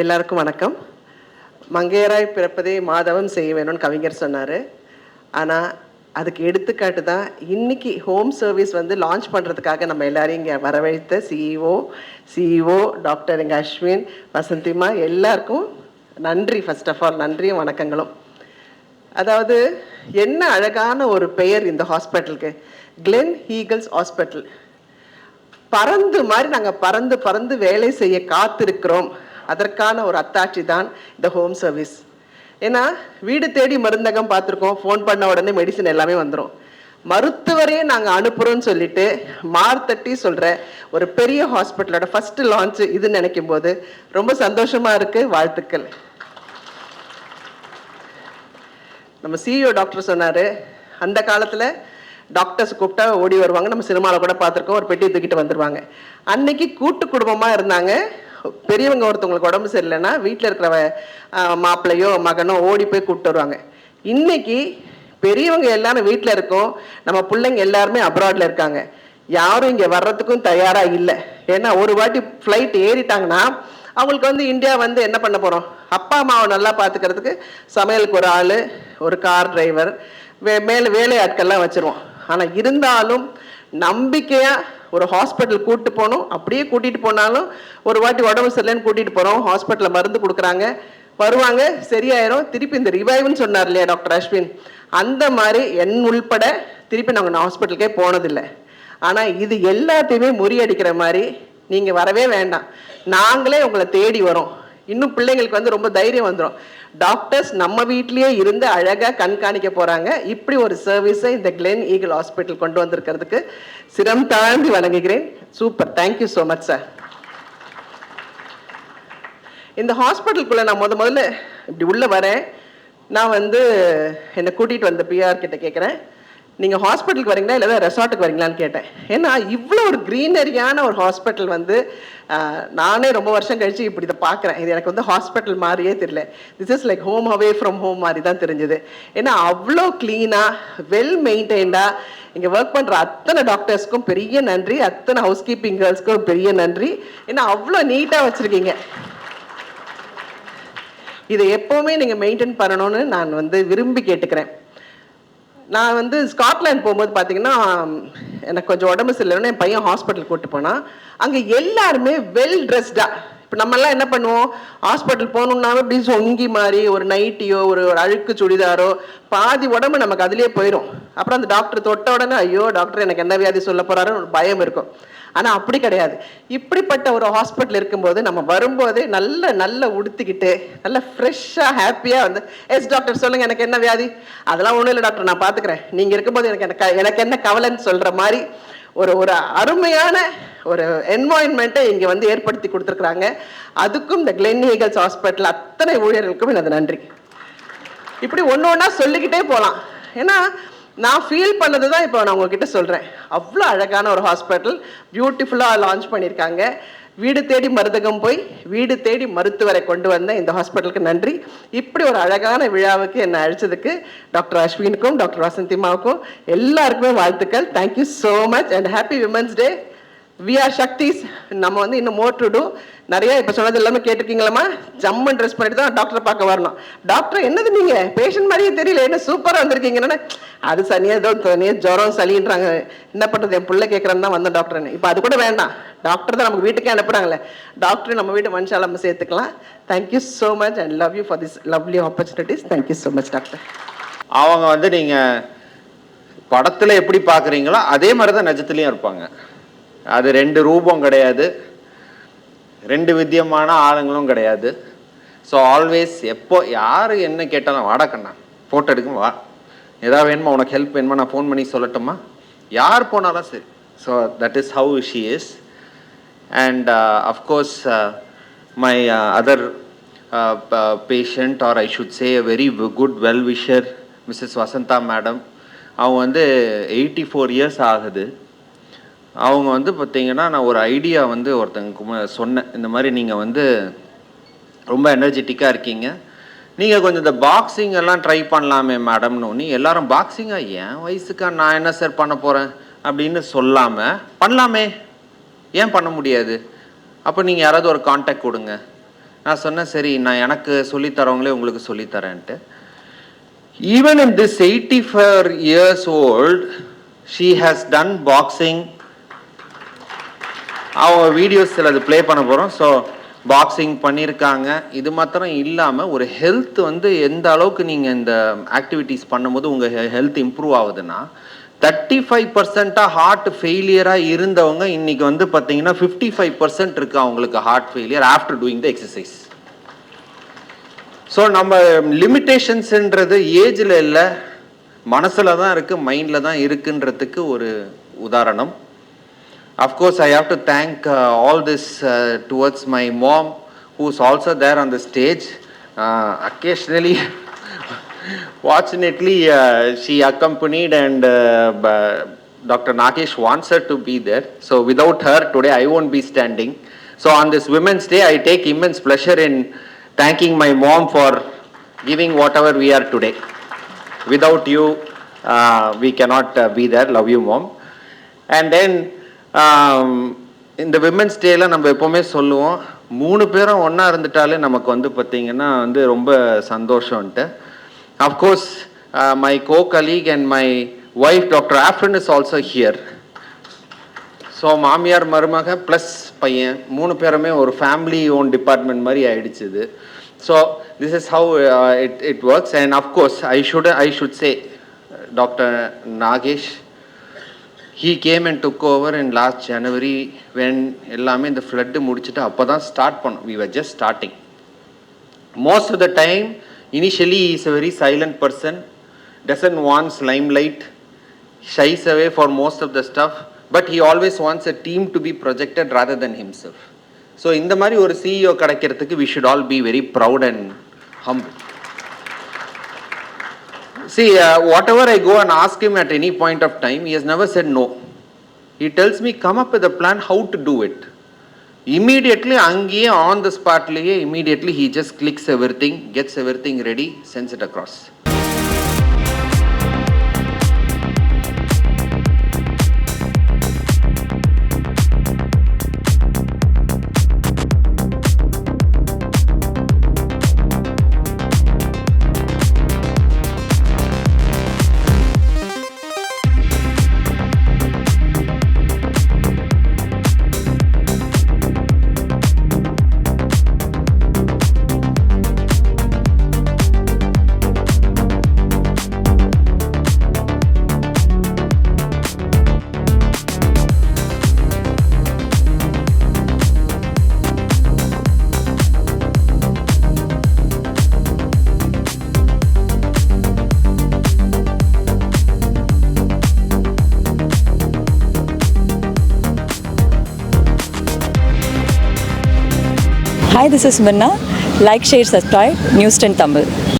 எல்லாருக்கும் வணக்கம். மங்கையராய் பிறப்பதே மாதவம் செய்ய வேணும்னு கவிஞர் சொன்னார். ஆனால் அதுக்கு எடுத்துக்காட்டு தான் இன்றைக்கி ஹோம் சர்வீஸ் வந்து லான்ச் பண்ணுறதுக்காக நம்ம எல்லோரையும் இங்கே வரவழைத்த சிஇஓ டாக்டர் எங்கள் அஸ்வின், வசந்திமா எல்லாருக்கும் நன்றி. ஃபர்ஸ்ட் ஆஃப் ஆல் நன்றியும் வணக்கங்களும். அதாவது என்ன அழகான ஒரு பெயர் இந்த ஹாஸ்பிட்டலுக்கு, கிளென் ஈகிள்ஸ் ஹாஸ்பிட்டல். பறந்து மாதிரி நாங்கள் பறந்து பறந்து வேலை செய்ய காத்திருக்கிறோம். அதற்கான ஒரு அத்தாட்சி தான் இந்த ஹோம் சர்வீஸ். ஏன்னா வீடு தேடி மருந்தகம் பார்த்துருக்கோம், ஃபோன் பண்ண உடனே மெடிசன் எல்லாமே வந்துடும். மருத்துவரையே நாங்கள் அனுப்புகிறோன்னு சொல்லிட்டு மார்த்தட்டி சொல்கிற ஒரு பெரிய ஹாஸ்பிட்டலோட ஃபஸ்ட்டு லான்ச்சு இதுன்னு நினைக்கும் போது ரொம்ப சந்தோஷமாக இருக்குது. வாழ்த்துக்கள். நம்ம சிஇஓ டாக்டர் சொன்னார், அந்த காலத்தில் டாக்டர்ஸ் கூப்பிட்டா ஓடி வருவாங்க. நம்ம சினிமாவில் கூட பார்த்துருக்கோம், ஒரு பெட்டியை தூக்கிட்டு வந்துடுவாங்க. அன்னைக்கு கூட்டு குடும்பமாக இருந்தாங்க. பெரியவங்க ஒருத்தவங்களுக்கு உடம்பு சரியில்லைன்னா வீட்டில் இருக்கிற மாப்பிள்ளையோ மகனோ ஓடி போய் கூப்பிட்டு வருவாங்க. இன்னைக்கு பெரியவங்க எல்லாரும் வீட்டில் இருக்கோம், நம்ம பிள்ளைங்க எல்லாருமே அப்ராடில் இருக்காங்க. யாரும் இங்கே வர்றதுக்கும் தயாராக இல்லை. ஏன்னா ஒரு வாட்டி ஃப்ளைட் ஏறிட்டாங்கன்னா அவங்களுக்கு வந்து இந்தியா வந்து என்ன பண்ண போகிறோம், அப்பா அம்மாவை நல்லா பார்த்துக்கிறதுக்கு சமையலுக்கு ஒரு ஆள், ஒரு கார் டிரைவர், மேலே வேலை ஆட்கள்லாம் வச்சுருவோம். ஆனால் இருந்தாலும் நம்பிக்கையாக ஒரு ஹாஸ்பிட்டல் கூப்பிட்டு போகணும். அப்படியே கூட்டிகிட்டு போனாலும் ஒரு வாட்டி உடம்பு சரியில்லைன்னு கூட்டிகிட்டு போகிறோம், ஹாஸ்பிட்டலில் மருந்து கொடுக்குறாங்க, வருவாங்க, சரியாயிரும். திருப்பி இந்த ரிவைவ்னு சொன்னார் இல்லையா டாக்டர் அஸ்வின், அந்த மாதிரி என் உள்பட திருப்பி நாங்கள் ஹாஸ்பிட்டலுக்கே போனதில்லை. ஆனால் இது எல்லாத்தையுமே முறியடிக்கிற மாதிரி நீங்கள் வரவே வேண்டாம், நாங்களே உங்களை தேடி வரோம். இன்னும் பிள்ளைங்களுக்கு வந்து ரொம்ப தைரியம் வந்துடும். டாக்டர்ஸ் நம்ம வீட்லேயே இருந்து அழகாக கண்காணிக்க போகிறாங்க. இப்படி ஒரு சர்வீஸை இந்த கிளென் ஈகிள் ஹாஸ்பிட்டல் கொண்டு வந்திருக்கிறதுக்கு சிரம் தாழ்ந்து வணங்குகிறேன். Super, thank you so much sir. இந்த ஹாஸ்பிட்டலுக்குள்ளே நான் முதல்ல இப்படி உள்ளே வரேன். நான் வந்து என்னை கூட்டிகிட்டு வந்த பிஆர் கிட்ட கேட்குறேன், நீங்கள் ஹாஸ்பிட்டலுக்கு வரீங்களா இல்லை ரெசார்ட்டுக்கு வரீங்களான்னு கேட்டேன். ஏன்னா இவ்வளோ ஒரு க்ரீனரியான ஒரு ஹாஸ்பிட்டல் வந்து நானே ரொம்ப வருஷம் கழிச்சு இப்படி இதை பார்க்குறேன். இது எனக்கு வந்து ஹாஸ்பிட்டல் மாதிரியே தெரியல. This is like home away from home மாதிரி தான் தெரிஞ்சுது. ஏன்னா அவ்வளோ க்ளீனாக வெல் மெயின்டைன்டாக இங்கே ஒர்க் பண்ணுற அத்தனை டாக்டர்ஸ்க்கும் பெரிய நன்றி, அத்தனை ஹவுஸ் கீப்பிங் கேர்ள்ஸ்க்கும் பெரிய நன்றி. ஏன்னா அவ்வளோ நீட்டாக வச்சுருக்கீங்க. இதை எப்போவுமே நீங்கள் மெயின்டைன் பண்ணணும்னு நான் வந்து விரும்பி கேட்டுக்கிறேன். நான் வந்து ஸ்காட்லாண்ட் போகும்போது பார்த்தீங்கன்னா எனக்கு கொஞ்சம் உடம்பு சரியில்லைன்னு என் பையன் ஹாஸ்பிட்டல் கூப்பிட்டு போனால் அங்கே எல்லாருமே வெல் ட்ரெஸ்டாக. இப்போ நம்மெல்லாம் என்ன பண்ணுவோம், ஹாஸ்பிட்டல் போகணுன்னாவே இப்படி சொங்கி மாதிரி ஒரு நைட்டியோ ஒரு அழுக்கு சுடிதாரோ பாதி உடம்பு நமக்கு அதுலேயே போயிடும். அப்புறம் அந்த டாக்டர் தொட்ட உடனே ஐயோ டாக்டர் எனக்கு என்ன வியாதி சொல்ல போகிறாருன்னு ஒரு பயம் இருக்கும். ஆனால் அப்படி கிடையாது. இப்படிப்பட்ட ஒரு ஹாஸ்பிட்டல் இருக்கும்போது நம்ம வரும்போது நல்ல உடுத்திக்கிட்டு நல்ல ஃப்ரெஷ்ஷாக ஹாப்பியாக வந்து எஸ் டாக்டர் சொல்லுங்கள் எனக்கு என்ன வியாதி, அதெல்லாம் ஒன்றும் இல்லை டாக்டர் நான் பார்த்துக்கிறேன், நீங்கள் இருக்கும்போது எனக்கு என்ன கவலைன்னு சொல்கிற மாதிரி ஒரு அருமையான ஒரு என்வாயன்மெண்ட்டை இங்கே வந்து ஏற்படுத்தி கொடுத்துருக்குறாங்க. அதுக்கும் இந்த கிளென் ஈகிள்ஸ் ஹாஸ்பிட்டல் அத்தனை ஊழியர்களுக்கும் எனது நன்றி. இப்படி ஒன்று ஒன்றா சொல்லிக்கிட்டே போகலாம். ஏன்னா நான் ஃபீல் பண்ணது தான் இப்போ நான் உங்ககிட்ட சொல்கிறேன். அவ்வளோ அழகான ஒரு ஹாஸ்பிட்டல் பியூட்டிஃபுல்லாக லான்ச் பண்ணியிருக்காங்க. வீடு தேடி மருந்தகம் போய் வீடு தேடி மருத்துவரை கொண்டு வந்த இந்த ஹாஸ்பிட்டலுக்கு நன்றி. இப்படி ஒரு அழகான விழாவுக்கு என்னை அழைச்சதுக்கு டாக்டர் அஸ்வினுக்கும் டாக்டர் வசந்திமாவுக்கும் எல்லாருக்குமே வாழ்த்துக்கள். Thank you so much and happy women's day. We are Shaktis. நம்ம வந்து இன்னும் மோர் டு டூ. நிறைய இப்போ சொன்னது எல்லாமே கேட்டிருக்கீங்களம்மா, ஜம்மன் ட்ரெஸ் பண்ணிட்டு தான் டாக்டரை பார்க்க வரணும். டாக்டர் என்னது நீங்கள் பேஷண்ட் மாதிரியே தெரியல, என்ன சூப்பராக வந்திருக்கீங்கன்னா அது தனியாக ஜுரம் சளின்றாங்க, என்ன பண்ணுறது என் பிள்ளை கேட்குறேன்னு தான் வந்தேன் டாக்டர்னு. இப்போ அது கூட வேண்டாம், டாக்டர் தான் நமக்கு வீட்டுக்கே அனுப்புகிறாங்களே, டாக்டர் நம்ம வீட்டு மனுஷால் நம்ம சேர்த்துக்கலாம். Thank you so much and love you for this lovely opportunities. Thank you so much doctor. அவங்க வந்து நீங்கள் படத்தில் எப்படி பார்க்குறீங்களோ அதே மாதிரி தான் நிஜத்துலேயும் இருப்பாங்க. அது ரெண்டு ரூபம் கிடையாது, ரெண்டு வித்தியமான ஆளுங்களும் கிடையாது. ஸோ ஆல்வேஸ் எப்போ யார் என்ன கேட்டாலும் வாடா கண்ணா ஃபோட்டோ எடுக்கும் வா, ஏதாவது வேணுமா உனக்கு ஹெல்ப் வேணுமா நான் ஃபோன் பண்ணி சொல்லட்டுமா, யார் போனாலும் சரி. So that is how she is. And of course my other patient or I should say a very good well wisher Mrs Vasantha madam. அவங்க வந்து 84 இயர்ஸ் ஆகுது. அவங்க வந்து பார்த்திங்கன்னா நான் ஒரு ஐடியா வந்து ஒருத்தங்க சொன்னேன், இந்த மாதிரி நீங்கள் வந்து ரொம்ப எனர்ஜெட்டிக்காக இருக்கீங்க, நீங்கள் கொஞ்சம் இந்த பாக்ஸிங் எல்லாம் ட்ரை பண்ணலாமே மேடம்னு. நீ எல்லாரும் பாக்ஸிங்காக என் வயசுக்கா நான் என்ன சார் பண்ண போகிறேன் அப்படின்னு சொல்லாமல் பண்ணலாமே, ஏன் பண்ண முடியாது, அப்போ நீங்கள் யாராவது ஒரு கான்டாக்ட் கொடுங்க, நான் சொன்னேன் சரி நான் எனக்கு சொல்லித்தரவங்களே உங்களுக்கு சொல்லித்தரேன்ட்டு. Even in this 84 years old she has done boxing. அவங்க வீடியோஸ் சிலது ப்ளே பண்ண போகிறோம். ஸோ பாக்ஸிங் பண்ணியிருக்காங்க. இது மாத்திரம் இல்லாமல் ஒரு ஹெல்த் வந்து எந்த அளவுக்கு நீங்கள் இந்த ஆக்டிவிட்டீஸ் பண்ணும்போது உங்கள் ஹெல்த் இம்ப்ரூவ் ஆகுதுன்னா 35% ஹார்ட் ஃபெயிலியராக இருந்தவங்க இன்னைக்கு வந்து பார்த்தீங்கன்னா 55% இருக்கு அவங்களுக்கு heart failure after doing the exercise. So நம்ம லிமிட்டேஷன்ஸுன்றது ஏஜில் இல்லை, மனசில் தான் இருக்குது, மைண்டில் தான் இருக்குன்றதுக்கு ஒரு உதாரணம். Of course, I have to thank all this towards my mom, who's also there on the stage. Occasionally, fortunately, she accompanied, and Dr. Nagesh wants her to be there. So without her, today I won't be standing. So on this Women's Day, I take immense pleasure in thanking my mom for giving whatever we are today. Without you, we cannot be there. Love you, mom. And then, இந்த women's டேல நம்ம எப்போவுமே சொல்லுவோம் 3 பேரும் ஒன்றா இருந்துட்டாலே நமக்கு வந்து பார்த்திங்கன்னா வந்து ரொம்ப சந்தோஷம்ன்ட்டு. Of course my co colleague and my wife doctor Afreen is also here. So மாமியார் மருமக ப்ளஸ் பையன் 3 பேருமே ஒரு ஃபேமிலி ஓன் டிபார்ட்மெண்ட் மாதிரி ஆயிடுச்சு இது. So this is how it works. And of course I should say doctor Nagesh, he came and took over in last January when எல்லாமே இந்த flood முடிச்சிட்டு அப்போ தான் ஸ்டார்ட் பண்ணோம். we were just starting. Most of the time initially he is a very silent person, doesn't want limelight, shies away for most of the stuff, but he always wants a team to be projected rather than himself. So இந்த மாதிரி ஒரு CEO கிடைக்கிறதுக்கு we should all be very proud and humble. See, whatever I go and ask him at any point of time, he has never said no. He tells me, come up with a plan how to do it. Immediately, angiye on the spot, immediately he just clicks everything, gets everything ready, sends it across. Hi, this is Minna. Like, share, subscribe, News 10 Tamil.